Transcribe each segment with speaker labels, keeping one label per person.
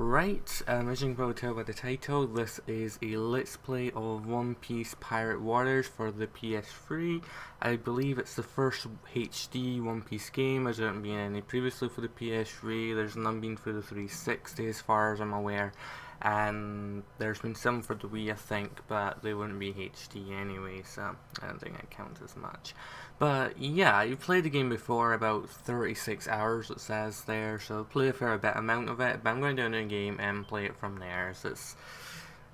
Speaker 1: Right, as you can probably tell by the title, this is a Let's Play of One Piece Pirate Warriors for the PS3. I believe it's the first HD One Piece game, as there haven't been any previously for the PS3. There's none been for the 360 as far as I'm aware. And there's been some for the Wii, I think, but they wouldn't be HD anyway, so I don't think it counts as much. But yeah, you've played the game before, about 36 hours it says there, so play a fair bit amount of it, but I'm going to do a new game and play it from there. So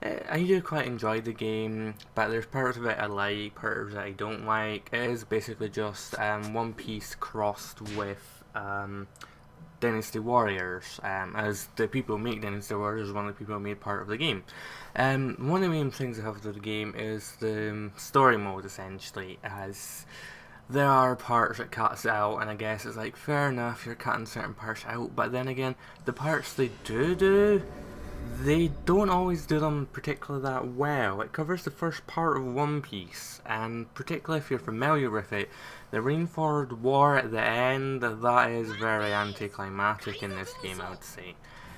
Speaker 1: I do quite enjoy the game, but there's parts of it I like, parts that I don't like. It is basically just One Piece crossed with Dynasty Warriors, as the people who make Dynasty Warriors is one of the people who made part of the game. One of the main things I have with the game is the story mode, essentially, as there are parts that cuts out, and I guess it's like, fair enough, you're cutting certain parts out, but then again, the parts they do, they don't always do them particularly that well. It covers the first part of One Piece, and particularly if you're familiar with it, the Rainforest War at the end, that is very anticlimactic in this game, I would say.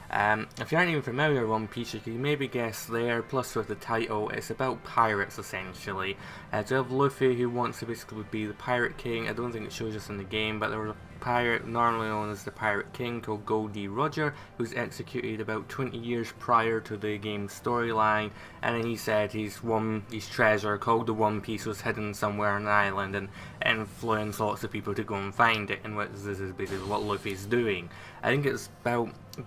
Speaker 1: If you aren't even familiar with One Piece, you can maybe guess there, plus with the title, it's about pirates essentially. So you have Luffy, who wants to basically be the Pirate King. I don't think it shows us in the game, but there was a pirate normally known as the Pirate King called Goldie Roger, who was executed about 20 years prior to the game's storyline, and then he said his treasure called the One Piece was hidden somewhere on an island, and influenced lots of people to go and find it, and this is basically what Luffy's doing. I think it's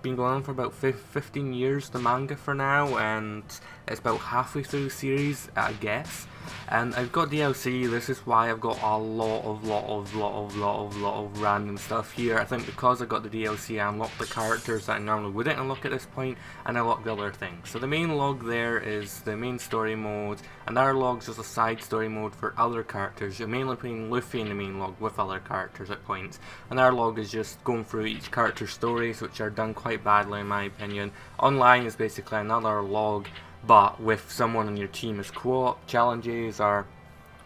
Speaker 1: been going on for about 15 years, the manga for now, and it's about halfway through the series, I guess. And I've got DLC. This is why I've got a lot of random stuff here. I think because I got the DLC, I unlocked the characters that I normally wouldn't unlock at this point, and I unlocked the other things. So the main log there is the main story mode, and our log's just a side story mode for other characters. You're mainly playing Luffy in the main log with other characters at points, and our log is just going through each character's stories, which are done quite badly in my opinion. Online is basically another log, but with someone on your team as co-op. Challenges are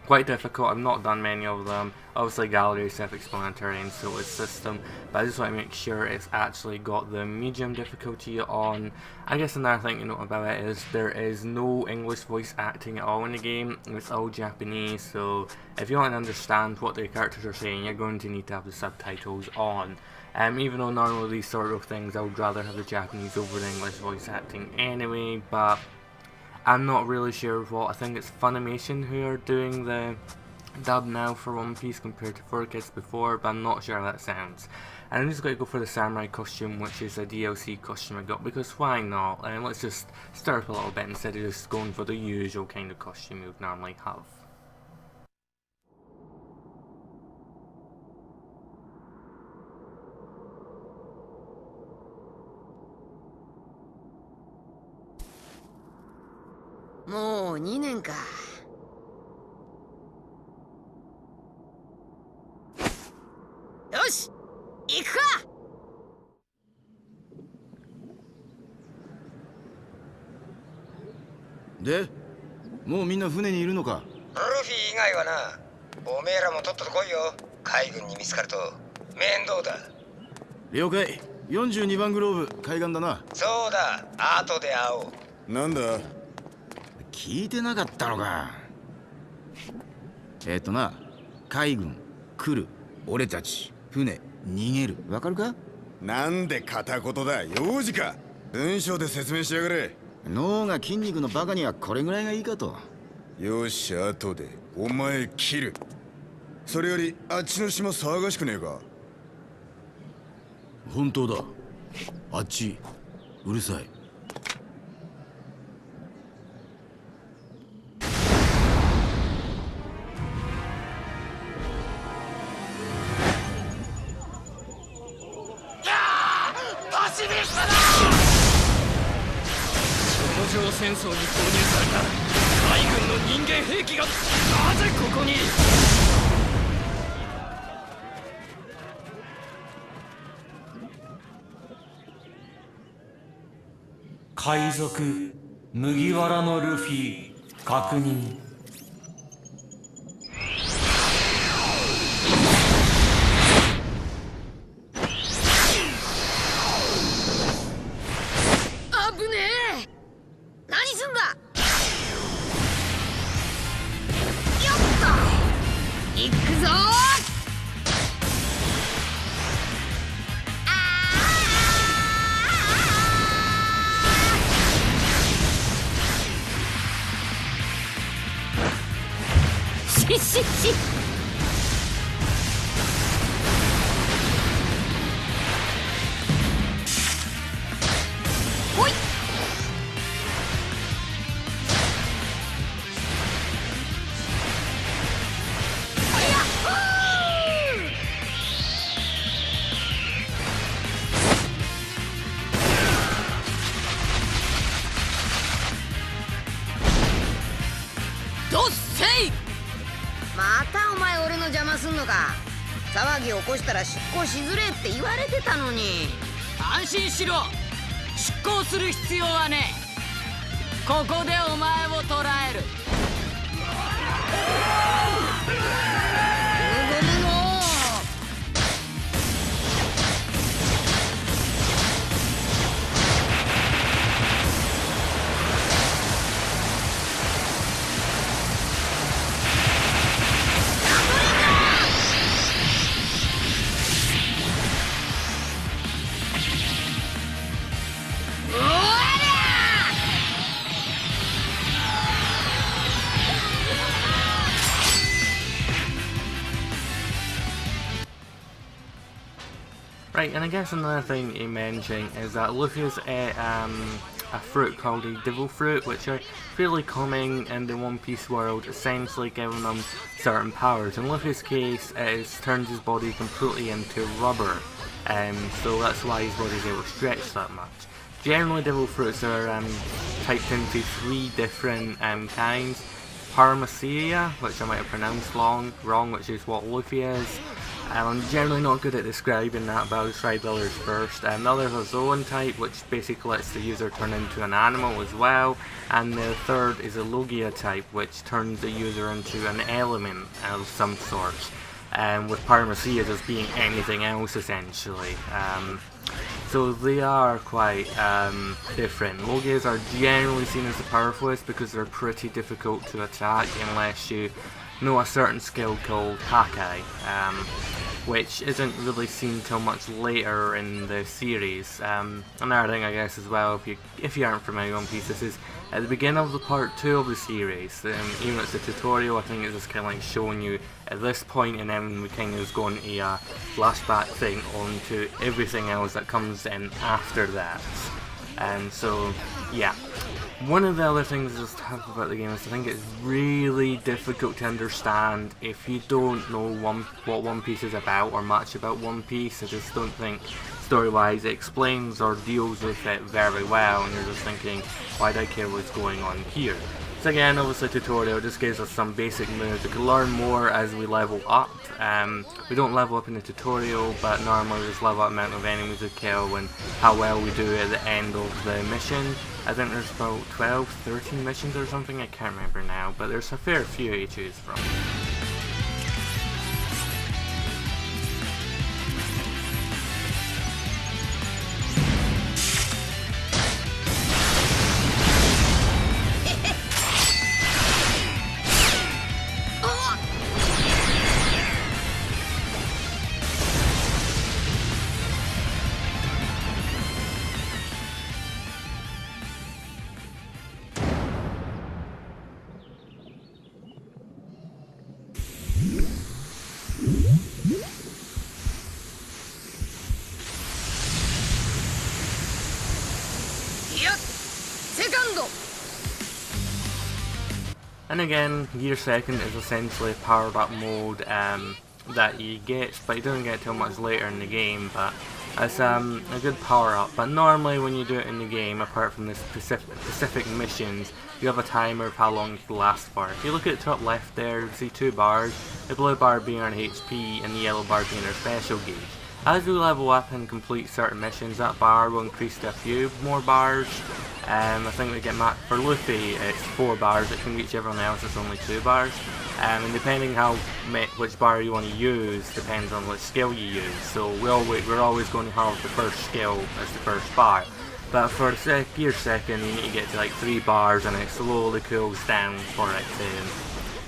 Speaker 1: quite difficult. I've not done many of them. Obviously gallery is self-explanatory and so is system, but I just want to make sure it's actually got the medium difficulty on. I guess another thing to note about it is there is no English voice acting at all in the game. It's all Japanese, so if you want to understand what the characters are saying, you're going to need to have the subtitles on. Even though normally these sort of things I would rather have the Japanese over the English voice acting anyway, but I'm not really sure what. I think it's Funimation who are doing the dub now for One Piece compared to 4Kids before, but I'm not sure how that sounds. And I'm just going to go for the samurai costume, which is a DLC costume I got, because why not? And let's just stir up a little bit instead of just going for the usual kind of costume you would normally have.
Speaker 2: More 2年か。よし、行くか。
Speaker 3: で、もうみんな船にいるのか。
Speaker 4: ルフィ以外はな、おめえらもとっとと来いよ。海軍に見つかると面倒だ。
Speaker 3: 了解。42番グローブ海岸だな。
Speaker 4: そうだ、後で会おう。
Speaker 3: なんだ、聞いてなかったのか。海軍来る、俺たち船逃げる、わかるか。
Speaker 5: なんで片言だ、幼児か。文章で説明しやがれ。
Speaker 3: 脳が筋肉のバカにはこれぐらいがいいかと。
Speaker 5: よし、後でお前切る。それよりあっちの島騒がしくねえか。
Speaker 3: 本当だ、あっちうるさい。
Speaker 6: 頂上戦争に投入された海軍の人間兵器がなぜここに。
Speaker 7: 海賊麦わらのルフィ確認。
Speaker 2: しほいどっせいまたお前俺の邪魔すんのか騒ぎ起こしたら出航しづれって言われてたのに
Speaker 6: 安心しろ出航する必要はねえここでお前を捕らえる
Speaker 2: ぐぐるの
Speaker 1: Right, and I guess another thing to mention is that Luffy's ate a fruit called a devil fruit, which are fairly common in the One Piece world, essentially giving them certain powers. In Luffy's case, it has turned his body completely into rubber, so that's why his body is able to stretch that much. Generally, devil fruits are typed into three different kinds. Paramacia, which I might have pronounced wrong, which is what Luffy is. I'm generally not good at describing that, but I'll describe the others first. The other is a Zoan type, which basically lets the user turn into an animal as well. And the third is a Logia type, which turns the user into an element of some sort. With Paramacia just being anything else essentially. So they are quite different. Logias are generally seen as the powerfulest because they're pretty difficult to attack unless you know a certain skill called Hakai, which isn't really seen till much later in the series. Another thing I guess as well, if you aren't familiar with One Piece, this is at the beginning of the part 2 of the series. Even though it's a tutorial, I think it's just kind of like showing you at this point, and then we kind of just go into a flashback thing onto everything else that comes in after that. And so, yeah. One of the other things I just have about the game is I think it's really difficult to understand if you don't know what One Piece is about or much about One Piece. I just don't think story-wise it explains or deals with it very well, and you're just thinking, why do I care what's going on here? So again, obviously tutorial just gives us some basic moves. We can learn more as we level up. We don't level up in the tutorial, but normally we just level up the amount of enemies we kill and how well we do at the end of the mission. I think there's about 12, 13 missions or something, I can't remember now, but there's a fair few to choose from. And again, Gear Second is essentially a powered up mode that you get, but you don't get it till much later in the game, but it's a good power up. But normally when you do it in the game, apart from the specific missions, you have a timer of how long you can last for. If you look at the top left there, you see two bars, the blue bar being our HP and the yellow bar being our special gauge. As we level up and complete certain missions, that bar will increase to a few more bars. I think we get for Luffy, it's 4 bars. It can reach everyone else, it's only 2 bars. And depending which bar you want to use, depends on which skill you use. So we're always going to have the first skill as the first bar. But for the Gear Second, you need to get to like 3 bars, and it slowly cools down for it to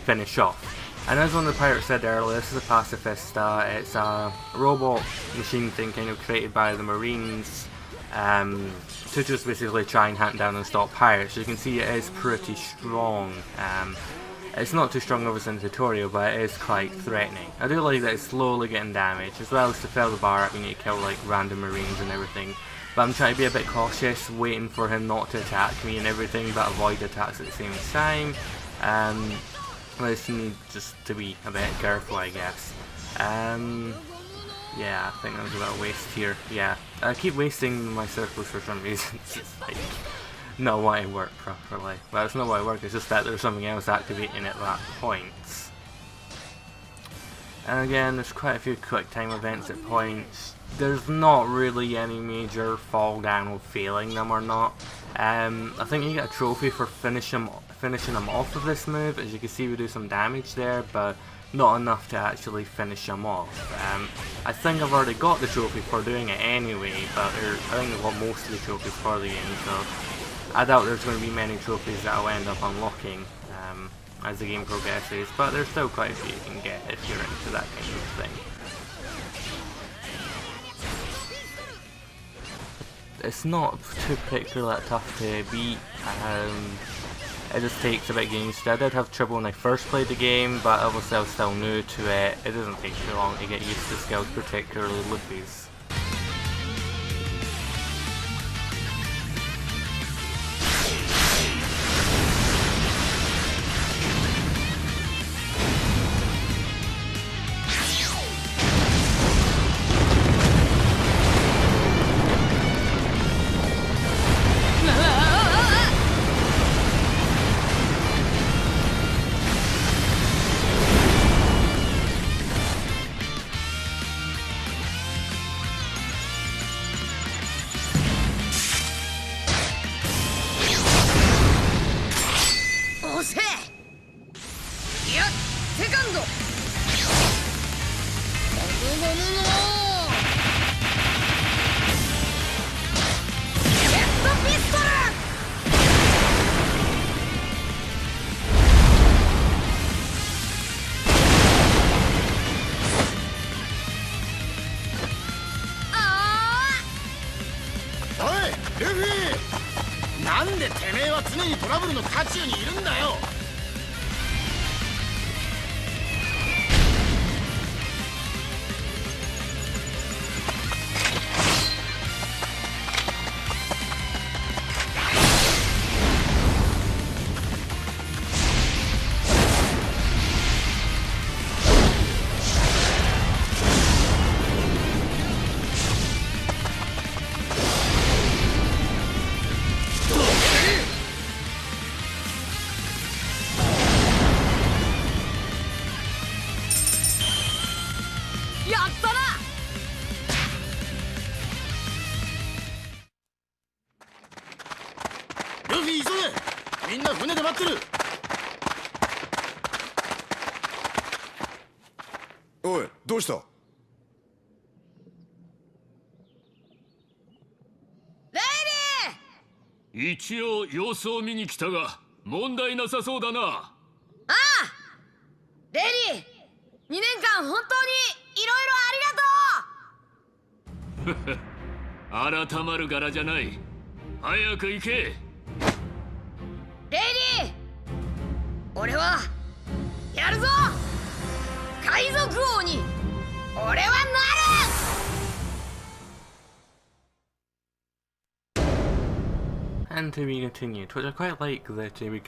Speaker 1: finish off. And as one of the pirates said earlier, this is a pacifista. It's a robot machine thing kind of created by the Marines to just basically try and hunt down and stop pirates. So you can see it is pretty strong. It's not too strong obviously in the tutorial, but it is quite threatening. I do like that it's slowly getting damaged, as well as to fill the bar up you need to kill like random marines and everything. But I'm trying to be a bit cautious, waiting for him not to attack me and everything, but avoid attacks at the same time. I just need just to be a bit careful, I guess. Yeah, I think that was a bit of a waste here. Yeah, I keep wasting my circles for some reason. It's just like not why it worked properly. Well, it's not why it worked, it's just that there's something else activating at that point. And again, there's quite a few quick time events at points. There's not really any major fall down with failing them or not. I think you get a trophy for finishing them off of this move. As you can see, we do some damage there, but not enough to actually finish them off. I think I've already got the trophy for doing it anyway, but I think I've got most of the trophies for the game, so I doubt there's going to be many trophies that I'll end up unlocking as the game progresses, but there's still quite a few you can get if you're into that kind of thing. It's not too particularly tough to beat. It just takes a bit of getting used to. I did have trouble when I first played the game, but obviously I was still new to it. It doesn't take too long to get used to skills, particularly Luffy's.
Speaker 5: おい、どうした？
Speaker 2: レイリー！
Speaker 8: 一応様子を見に来たが問題なさそうだな。
Speaker 2: ああ、レイリー、2年間本当にいろいろありがとう。
Speaker 8: 改まる柄じゃない。早く行け。
Speaker 2: レイリー、俺はやるぞ。海賊王に俺はなる。
Speaker 1: And to be continued, which I quite like the to be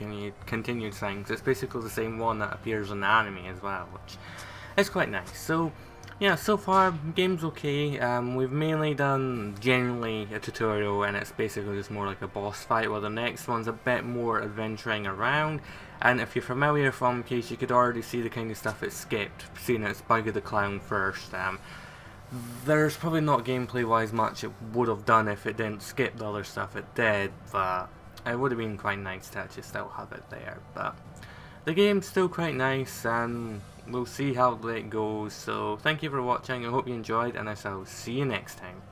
Speaker 1: continued things. It's basically the same one that appears in the anime as well, which is quite nice. So yeah, so far game's okay. We've mainly done generally a tutorial, and it's basically just more like a boss fight, while the next one's a bit more adventuring around. And if you're familiar from case, you could already see the kind of stuff it skipped, seeing it's Buggy the Clown first. There's probably not gameplay wise much it would have done if it didn't skip the other stuff it did, but it would have been quite nice to actually still have it there. But the game's still quite nice, and we'll see how it goes. So thank you for watching, I hope you enjoyed, and I shall see you next time.